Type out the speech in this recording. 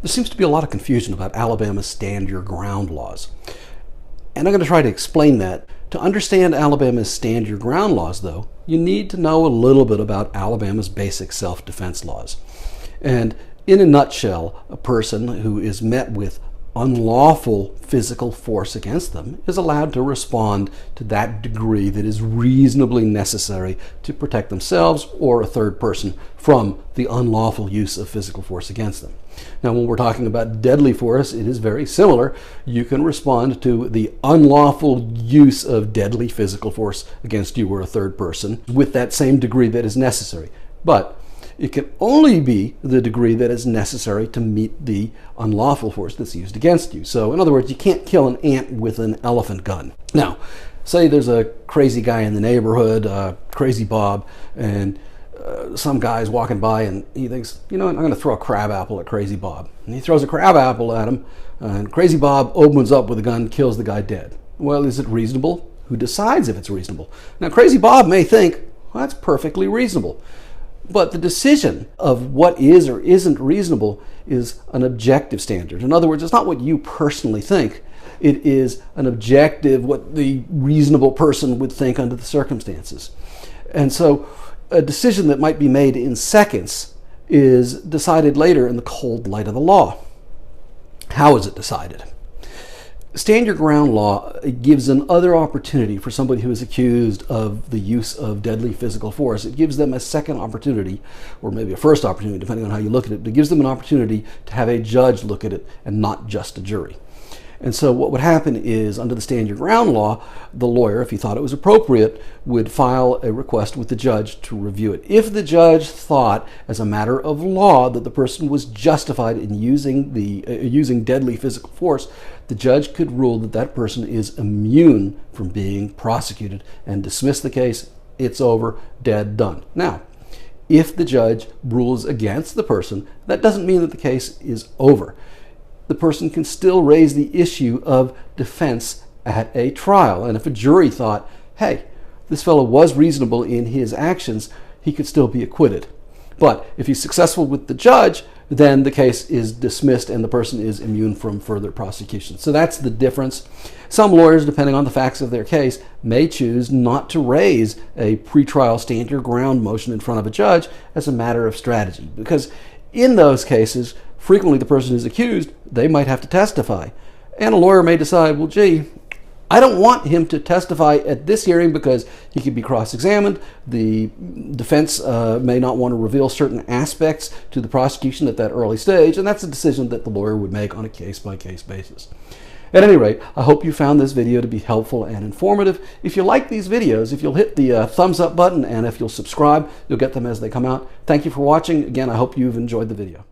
There seems to be a lot of confusion about Alabama's stand your ground laws. And I'm going to try to explain that. To understand Alabama's stand your ground laws, though, you need to know a little bit about Alabama's basic self-defense laws. And in a nutshell, a person who is met with unlawful physical force against them is allowed to respond to that degree that is reasonably necessary to protect themselves or a third person from the unlawful use of physical force against them. Now, when we're talking about deadly force, it is very similar. You can respond to the unlawful use of deadly physical force against you or a third person with that same degree that is necessary. But it can only be the degree that is necessary to meet the unlawful force that's used against you. So, in other words, you can't kill an ant with an elephant gun. Now, say there's a crazy guy in the neighborhood, Crazy Bob, and some guy's walking by and he thinks, you know what, I'm going to throw a crab apple at Crazy Bob. And he throws a crab apple at him, and Crazy Bob opens up with a gun, kills the guy dead. Well, is it reasonable? Who decides if it's reasonable? Now, Crazy Bob may think, well, that's perfectly reasonable. But the decision of what is or isn't reasonable is an objective standard. In other words, it's not what you personally think. It is an objective, what the reasonable person would think under the circumstances. And so a decision that might be made in seconds is decided later in the cold light of the law. How is it decided? Stand your ground law gives another opportunity for somebody who is accused of the use of deadly physical force. It gives them a second opportunity, or maybe a first opportunity, depending on how you look at it. It gives them an opportunity to have a judge look at it and not just a jury. And so what would happen is, under the stand your ground law, the lawyer, if he thought it was appropriate, would file a request with the judge to review it. If the judge thought, as a matter of law, that the person was justified in using deadly physical force, the judge could rule that that person is immune from being prosecuted and dismiss the case. It's over, dead, done. Now, if the judge rules against the person, that doesn't mean that the case is over. The person can still raise the issue of defense at a trial. And if a jury thought, hey, this fellow was reasonable in his actions, he could still be acquitted. But if he's successful with the judge, then the case is dismissed and the person is immune from further prosecution. So that's the difference. Some lawyers, depending on the facts of their case, may choose not to raise a pretrial stand your ground motion in front of a judge as a matter of strategy, because in those cases, frequently the person who's accused, they might have to testify. And a lawyer may decide, well, gee, I don't want him to testify at this hearing because he could be cross-examined. The defense may not want to reveal certain aspects to the prosecution at that early stage, and that's a decision that the lawyer would make on a case-by-case basis. At any rate, I hope you found this video to be helpful and informative. If you like these videos, if you'll hit the thumbs up button, and if you'll subscribe, you'll get them as they come out. Thank you for watching. Again, I hope you've enjoyed the video.